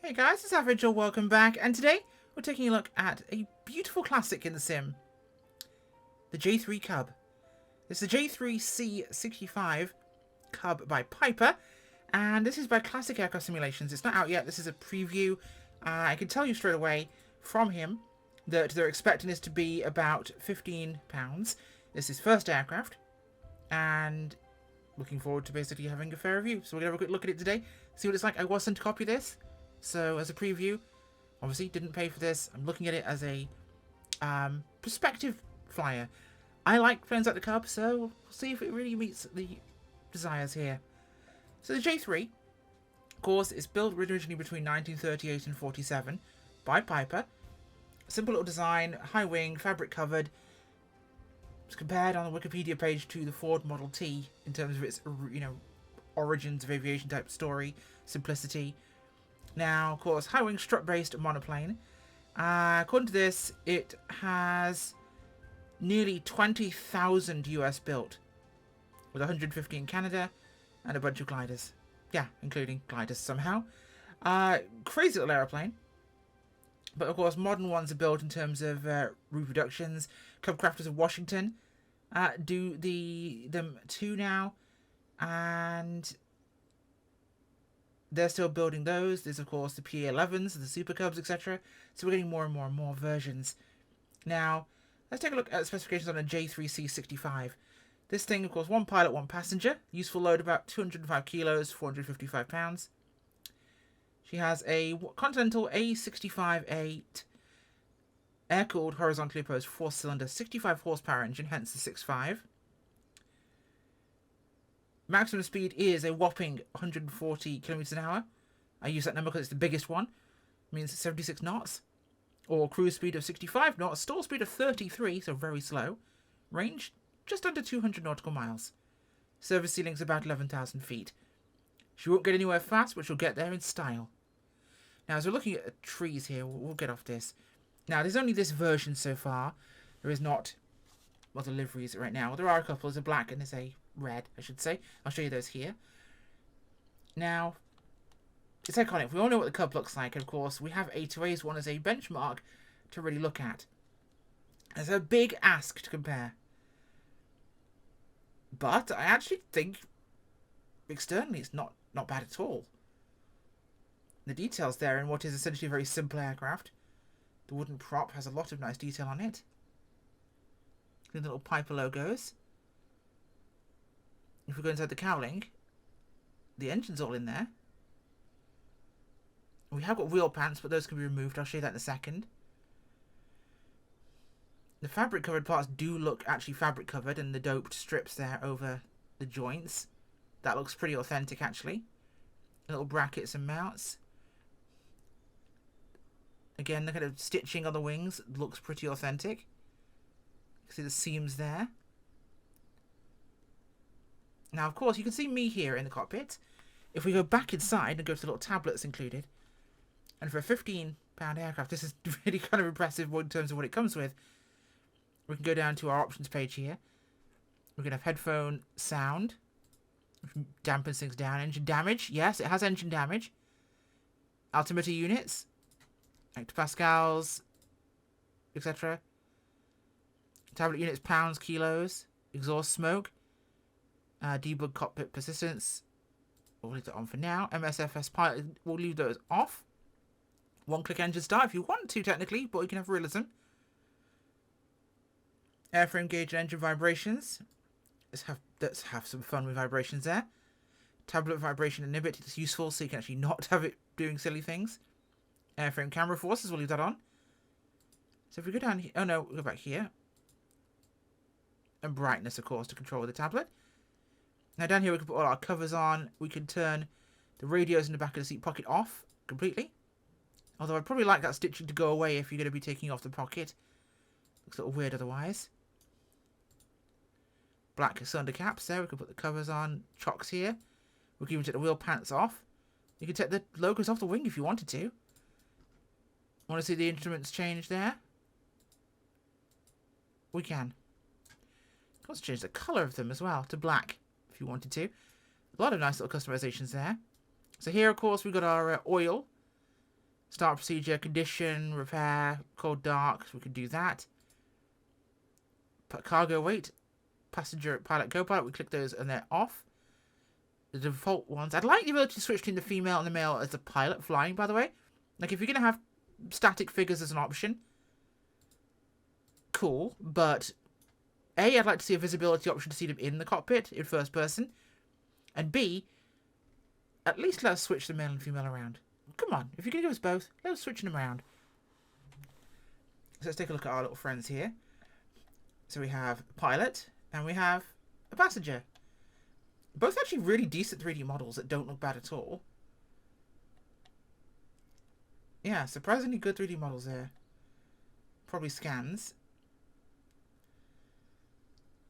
Hey guys, it's Average, or welcome back, and today we're taking a look at a beautiful classic in the sim, the J3 Cub. It's the J3C65 Cub by Piper, and this is by Classic Aircraft Simulations. It's not out yet, this is a preview. I can tell you straight away from him that they're expecting this to be about £15. This is first aircraft, and looking forward to basically having a fair review. So we're going to have a quick look at it today, see what it's like. I was sent a copy of this. So, as a preview, obviously didn't pay for this. I'm looking at it as a prospective flyer. I like planes like the Cub, so we'll see if it really meets the desires here. So the J3, of course, is built originally between 1938 and 47 by Piper. Simple little design, high wing, fabric covered. It's compared on the Wikipedia page to the Ford Model T in terms of its, origins of aviation type story, simplicity. Now, of course, high-wing strut-based monoplane. According to this, it has nearly 20,000 US built, with 150 in Canada and a bunch of gliders. Yeah, including gliders somehow. Crazy little aeroplane. But, of course, modern ones are built in terms of reproductions. Cub Crafters of Washington do them too now. And they're still building those. There's, of course, the PA-11s, the Super Cubs, etc. So we're getting more and more and more versions. Now, let's take a look at the specifications on a J3C65. This thing, of course, one pilot, one passenger. Useful load about 205 kilos, 455 pounds. She has a Continental A65-8 air-cooled, horizontally opposed, four-cylinder, 65 horsepower engine, hence the 6.5. Maximum speed is a whopping 140 kilometers an hour. I use that number because it's the biggest one. It means 76 knots. Or cruise speed of 65 knots. Stall speed of 33, so very slow. Range, just under 200 nautical miles. Service ceiling's about 11,000 feet. She won't get anywhere fast, but she'll get there in style. Now, as we're looking at trees here, we'll get off this. Now, there's only this version so far. There is not, well, the liveries right now. There are a couple. There's a black and there's a red, I should say. I'll show you those here. Now, it's iconic. We all know what the Cub looks like, and of course, we have A2A's one as a benchmark to really look at. It's a big ask to compare. But I actually think externally it's not bad at all. The details there in what is essentially a very simple aircraft. The wooden prop has a lot of nice detail on it. The little Piper logos. If we go inside the cowling, the engine's all in there. We have got wheel pants, but those can be removed. I'll show you that in a second. The fabric covered parts do look actually fabric covered, and the doped strips there over the joints. That looks pretty authentic actually. Little brackets and mounts. Again, the kind of stitching on the wings looks pretty authentic. You can see the seams there. Now, of course, you can see me here in the cockpit. If we go back inside and go to the little tablets included, and for a £15 aircraft, this is really kind of impressive in terms of what it comes with. We can go down to our options page here. We can have headphone sound, which dampens things down. Engine damage, yes, it has engine damage. Altimeter units, hectopascals, etc. Tablet units, pounds, kilos. Exhaust smoke. Debug cockpit persistence. We'll leave that on for now. MSFS pilot, we'll leave those off. One-click engine start if you want to, technically, but you can have realism. Airframe gauge and engine vibrations. Let's have some fun with vibrations there. Tablet vibration inhibit, it's useful so you can actually not have it doing silly things. Airframe camera forces, we'll leave that on. So if we go down here, oh no, we'll go back here. And brightness, of course, to control the tablet. Now down here we can put all our covers on. We can turn the radios in the back of the seat pocket off completely. Although I'd probably like that stitching to go away if you're going to be taking off the pocket. Looks a little weird otherwise. Black cylinder caps there. We can put the covers on. Chocks here. We can even take the wheel pants off. You can take the logos off the wing if you wanted to. Want to see the instruments change there? We can. Let's change the colour of them as well to black if you wanted to. A lot of nice little customizations there. So here, of course, we've got our oil. Start procedure, condition, repair, cold dark. So we can do that. Cargo weight, passenger, pilot, co-pilot. We click those and they're off. The default ones. I'd like the ability to switch between the female and the male as the pilot flying, by the way. Like, if you're going to have static figures as an option, cool. But, A, I'd like to see a visibility option to see them in the cockpit in first person. And B, at least let us switch the male and female around. Come on, if you're going to give us both, let us switch them around. So let's take a look at our little friends here. So we have a pilot and we have a passenger. Both actually really decent 3D models that don't look bad at all. Yeah, surprisingly good 3D models there. Probably scans.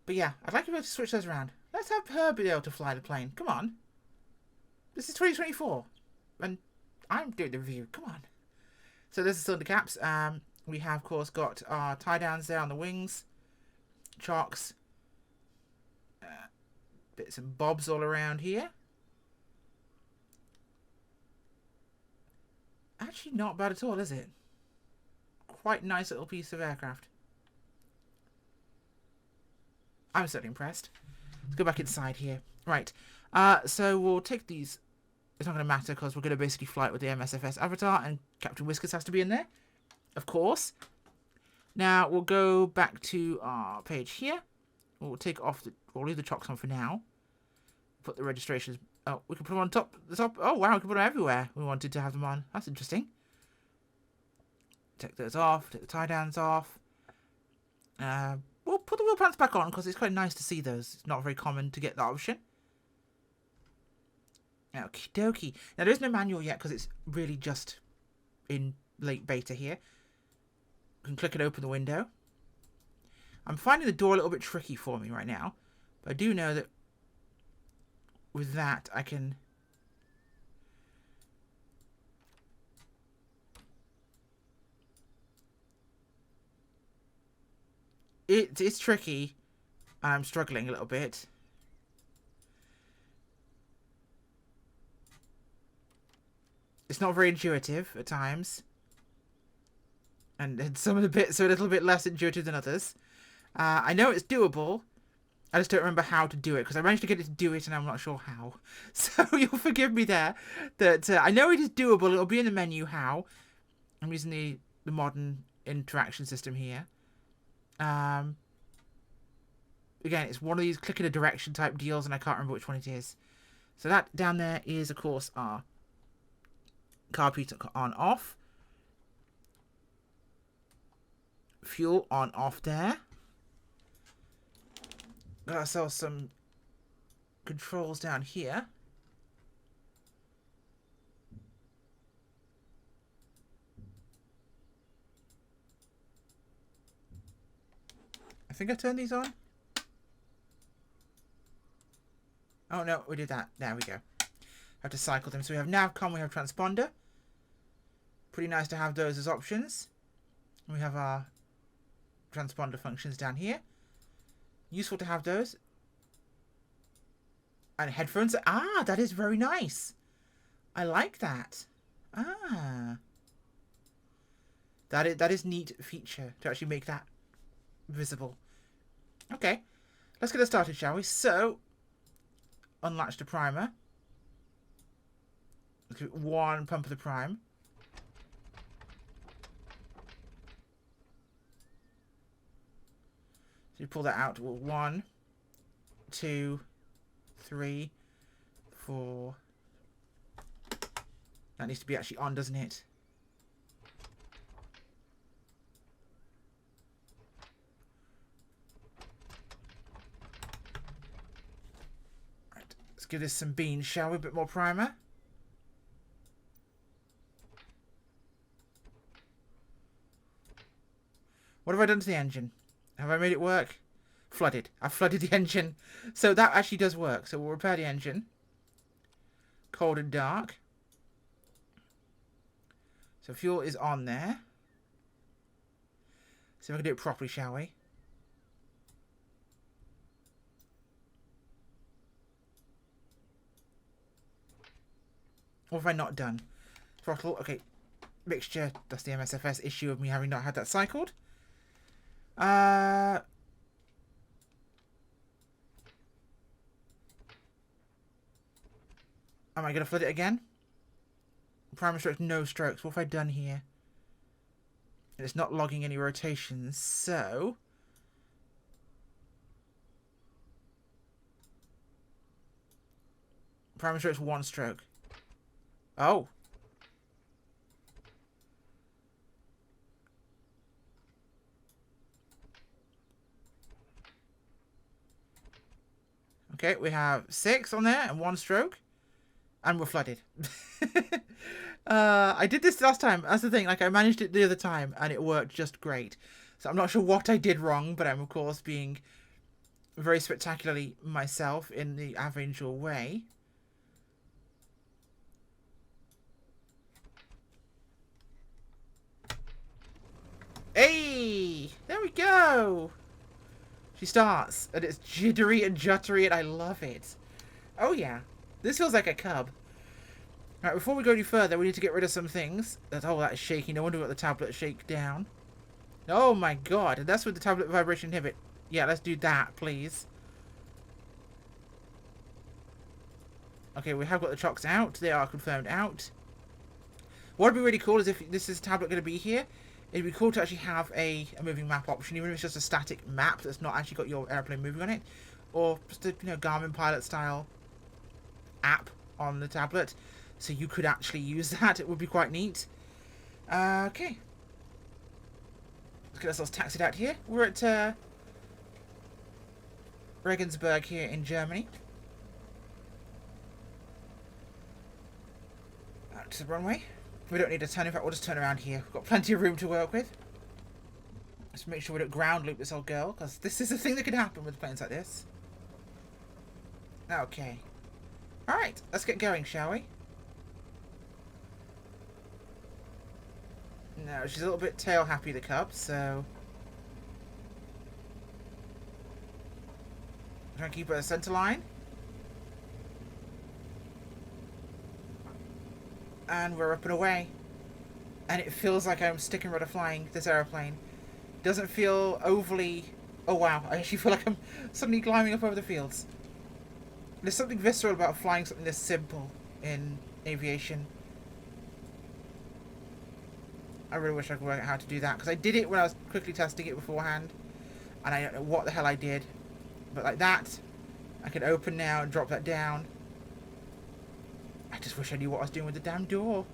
But yeah, I'd like to be able to switch those around. Let's have her be able to fly the plane. Come on. This is 2024. And I'm doing the review. Come on. So there's the cylinder caps. We have, of course, got our tie-downs there on the wings. Chocks. Bits and bobs all around here. Actually not bad at all, is it? Quite nice little piece of aircraft. I'm certainly impressed. Let's go back inside here. Right. So we'll take these. It's not going to matter because we're going to basically fly it with the MSFS avatar, and Captain Whiskers has to be in there, of course. Now we'll go back to our page here. We'll take off we'll leave the chocks on for now. Put the registrations. Oh, we can put them on top. The top. Oh wow, we can put them everywhere. We wanted to have them on. That's interesting. Take those off. Take the tie downs off. We'll put the wheel pants back on because it's quite nice to see those. It's not very common to get that option. Okie dokie. Now there is no manual yet because it's really just in late beta here. We can click and open the window. I'm finding the door a little bit tricky for me right now, but I do know that with that I can it's tricky and I'm struggling a little bit. It's not very intuitive at times. And some of the bits are a little bit less intuitive than others. I know it's doable. I just don't remember how to do it. Because I managed to get it to do it and I'm not sure how. So you'll forgive me there. That I know it is doable. It'll be in the menu how. I'm using the modern interaction system here. Again, it's one of these click in a direction type deals and I can't remember which one it is. So that down there is, of course, our car piece on off. Fuel on off there. Got ourselves some controls down here. I think I turned these on. Oh no, we did that. There we go. Have to cycle them. So we have navcom, we have transponder. Pretty nice to have those as options. And we have our transponder functions down here. Useful to have those. And headphones. Ah, that is very nice. I like that. Ah. That is neat feature to actually make that visible. Okay. Let's get it started, shall we? So, unlatch the primer. Let's give it one pump of the prime. So you pull that out. Well, 1, 2, 3, 4. That needs to be actually on, doesn't it? Right. Let's give this some beans, shall we? A bit more primer. What have I done to the engine? Have I made it work? Flooded. I've flooded the engine. So that actually does work. So we'll repair the engine. Cold and dark. So fuel is on there. See if I can do it properly, shall we? What have I not done? Throttle. Okay. mixture. That's the MSFS issue of me having not had that cycled. Am I going to flood it again? Primary strokes, no strokes. What have I done here? And it's not logging any rotations, so... Primary strokes, 1 stroke. Oh. Okay, we have 6 on there and 1 stroke. And we're flooded. I did this last time. That's the thing. Like, I managed it the other time and it worked just great. So I'm not sure what I did wrong, but I'm, of course, being very spectacularly myself in the avengeful way. Hey! There we go! She starts, and it's jittery and juttery, and I love it. Oh, yeah. This feels like a cub. Right, before we go any further, we need to get rid of some things. Oh, that is shaky. No wonder we got the tablet shake down. Oh, my God. And that's with the tablet vibration inhibit. Yeah, let's do that, please. Okay, we have got the chocks out. They are confirmed out. What would be really cool is if this is tablet going to be here, it'd be cool to actually have a moving map option, even if it's just a static map that's not actually got your airplane moving on it. Or just a, Garmin Pilot style app on the tablet. So you could actually use that. It would be quite neat. Okay. Let's get ourselves taxied out here. We're at Regensburg here in Germany. Out to the runway. We don't need a turn. In fact, we'll just turn around here. We've got plenty of room to work with. Let's make sure we don't ground loop this old girl, because this is a thing that could happen with planes like this. Okay. Alright, let's get going, shall we? No, she's a little bit tail happy, the Cub, so... Try and keep her center line. And we're up and away. And it feels like I'm stick and rudder flying this aeroplane. It doesn't feel overly... Oh wow, I actually feel like I'm suddenly climbing up over the fields. There's something visceral about flying something this simple in aviation. I really wish I could work out how to do that, because I did it when I was quickly testing it beforehand, and I don't know what the hell I did. But like that, I can open now and drop that down. I just wish I knew what I was doing with the damn door.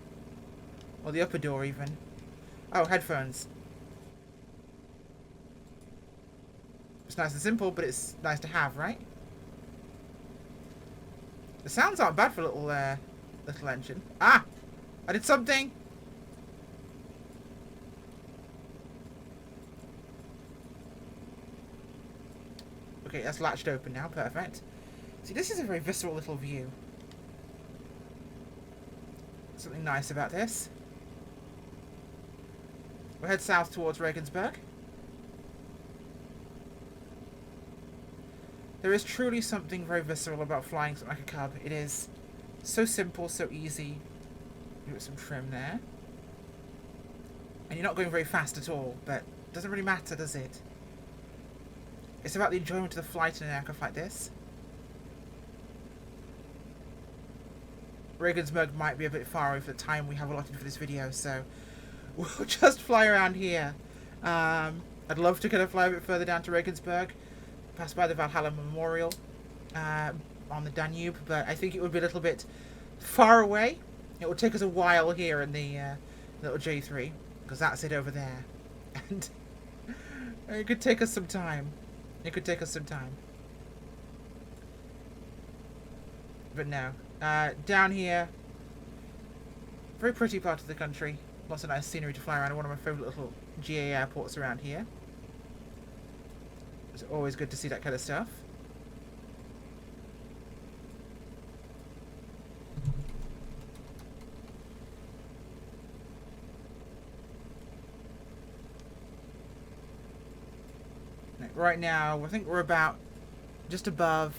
Or the upper door, even. Oh, headphones. It's nice and simple, but it's nice to have, right? The sounds aren't bad for a little engine. Ah! I did something! Okay, that's latched open now. Perfect. See, this is a very visceral little view. Something nice about this. We'll head south towards Regensburg. There is truly something very visceral about flying something like a Cub. It is so simple, so easy. Give it some trim there. And you're not going very fast at all, but it doesn't really matter, does it? It's about the enjoyment of the flight in an aircraft like this. Regensburg might be a bit far away for the time we have allotted for this video, so we'll just fly around here. I'd love to kind of fly a bit further down to Regensburg, pass by the Valhalla Memorial on the Danube, but I think it would be a little bit far away. It would take us a while here in the little J3, because that's it over there. And it could take us some time. It could take us some time. But no. Down here, very pretty part of the country. Lots of nice scenery to fly around. One of my favourite little GA airports around here. It's always good to see that kind of stuff. Right now, I think we're about just above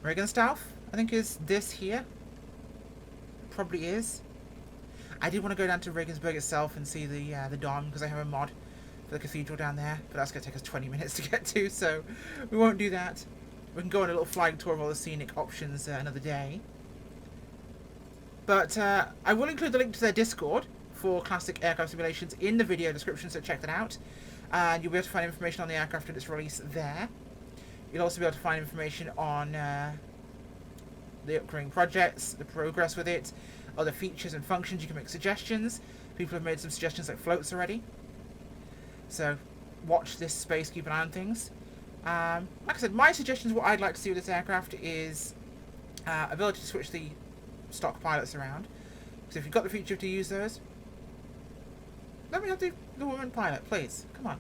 Regenstauf, I think is this here. Probably is. I did want to go down to Regensburg itself and see the Dom, because I have a mod for the cathedral down there, but that's going to take us 20 minutes to get to, so we won't do that. We can go on a little flying tour of all the scenic options another day. But I will include the link to their Discord for classic aircraft simulations in the video description, so check that out. And you'll be able to find information on the aircraft and its release there. You'll also be able to find information on the upcoming projects, the progress with it, other features and functions. You can make suggestions. People have made some suggestions like floats already. So watch this space, keep an eye on things. Like I said, my suggestions, what I'd like to see with this aircraft is ability to switch the stock pilots around. So if you've got the feature to use those, let me have the woman pilot, please. Come on.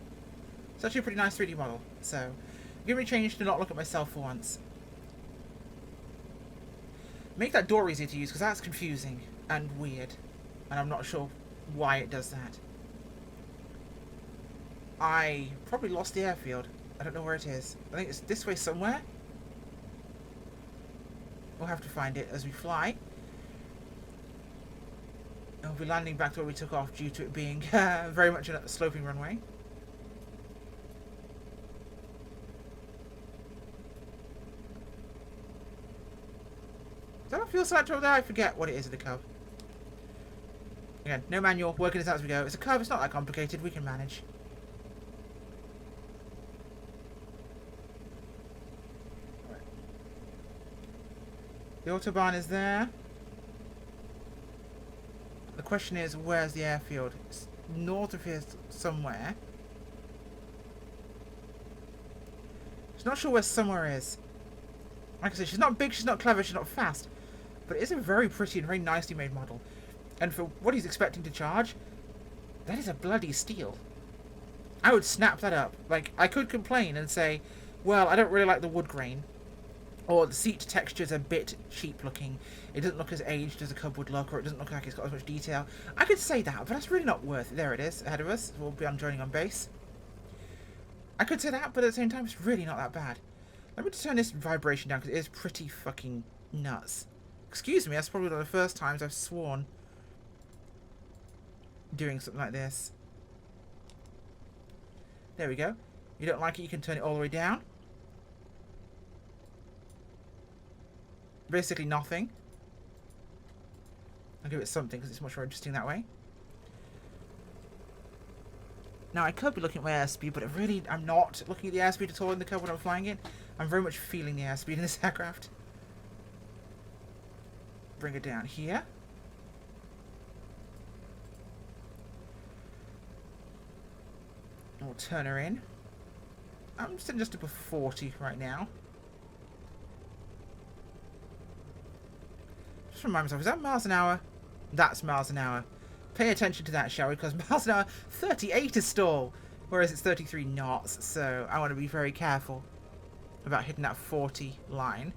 It's actually a pretty nice 3D model. So give me a change to not look at myself for once. Make that door easier to use, because that's confusing and weird. And I'm not sure why it does that. I probably lost the airfield. I don't know where it is. I think it's this way somewhere. We'll have to find it as we fly. And we'll be landing back to where we took off due to it being very much a sloping runway. Is that a fuel selector over there? I forget what it is of the Cub. Again, no manual, working this out as we go. It's a Cub, it's not that complicated, we can manage. The Autobahn is there. The question is, where's the airfield? It's north of here somewhere. Just not sure where somewhere is. Like I said, she's not big, she's not clever, she's not fast. But it is a very pretty and very nicely made model. And for what he's expecting to charge, that is a bloody steal. I would snap that up. Like, I could complain and say, well, I don't really like the wood grain. Or the seat texture's a bit cheap looking. It doesn't look as aged as a Cub would look, or it doesn't look like it's got as much detail. I could say that, but that's really not worth it. There it is, ahead of us. We'll be on joining on base. I could say that, but at the same time, it's really not that bad. Let me just turn this vibration down, because it is pretty fucking nuts. Excuse me, that's probably one of the first times I've sworn doing something like this. There we go. You don't like it, you can turn it all the way down. Basically nothing. I'll give it something because it's much more interesting that way. Now I could be looking at my airspeed, but I'm not looking at the airspeed at all in the Cub when I'm flying it. I'm very much feeling the airspeed in this aircraft. Bring it down here. And we'll turn her in. I'm sitting just above 40 right now. Just remind myself, is that miles an hour? That's miles an hour. Pay attention to that, shall we? Because miles an hour, 38 is stall, whereas it's 33 knots. So I want to be very careful about hitting that 40 line.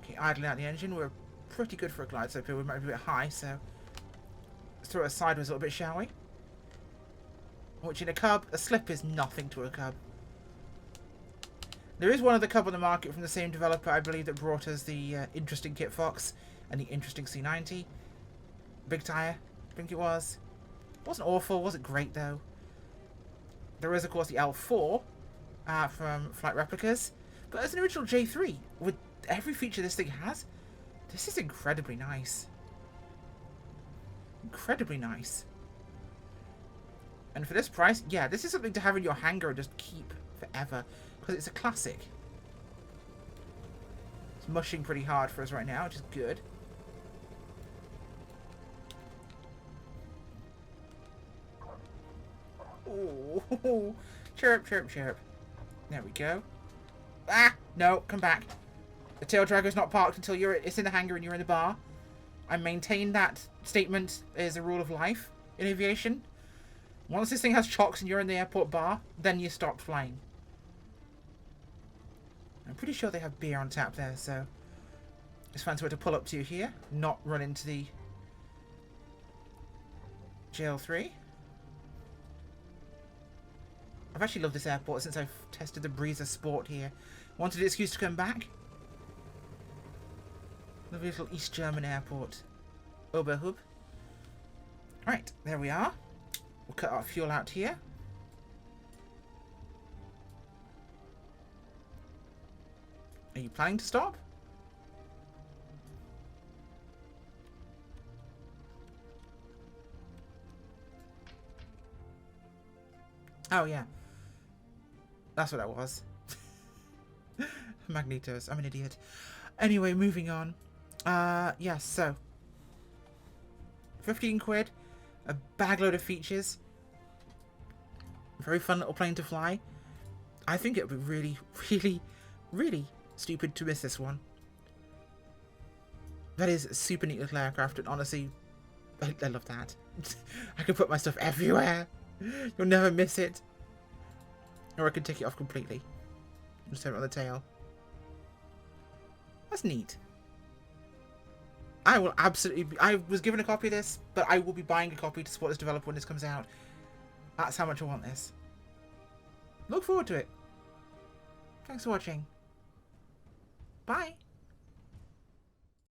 Okay, idling out the engine. We're pretty good for a glide slope here. We might be a bit high, so let's throw it sideways a little bit, shall we? Which in a Cub, a slip is nothing to a Cub. There is one other Cub on the market from the same developer, I believe, that brought us the interesting Kit Fox and the interesting C90. Big tyre, I think it was. It wasn't awful, wasn't great though. There is, of course, the L4 from Flight Replicas. But as an original J3, with every feature this thing has, this is incredibly nice. Incredibly nice. And for this price, yeah, this is something to have in your hangar and just keep forever. Because it's a classic. It's mushing pretty hard for us right now, which is good. Oh, chirp, chirp, chirp. There we go. Ah, no, come back. The tail dragger's not parked until it's in the hangar and you're in the bar. I maintain that statement is a rule of life in aviation. Once this thing has chocks and you're in the airport bar, then you stop flying. I'm pretty sure they have beer on tap there, so just fancy way to pull up to you here, not run into the JL3. I've actually loved this airport since I've tested the Breezer Sport here. Wanted an excuse to come back. Lovely little East German airport. Oberhub. Right, there we are. We'll cut our fuel out here. Are you planning to stop? Oh, yeah. That's what that was. Magnetos. I'm an idiot. Anyway, moving on. Yes, so. 15 quid. A bagload of features. Very fun little plane to fly. I think it would be really, really, really stupid to miss this one. That is a super neat little aircraft, and honestly, I love that. I can put my stuff everywhere. You'll never miss it. Or I can take it off completely. Just have it on the tail. That's neat. I will absolutely be, I was given a copy of this, but I will be buying a copy to support this developer when this comes out. That's how much I want this. Look forward to it. Thanks for watching. Bye.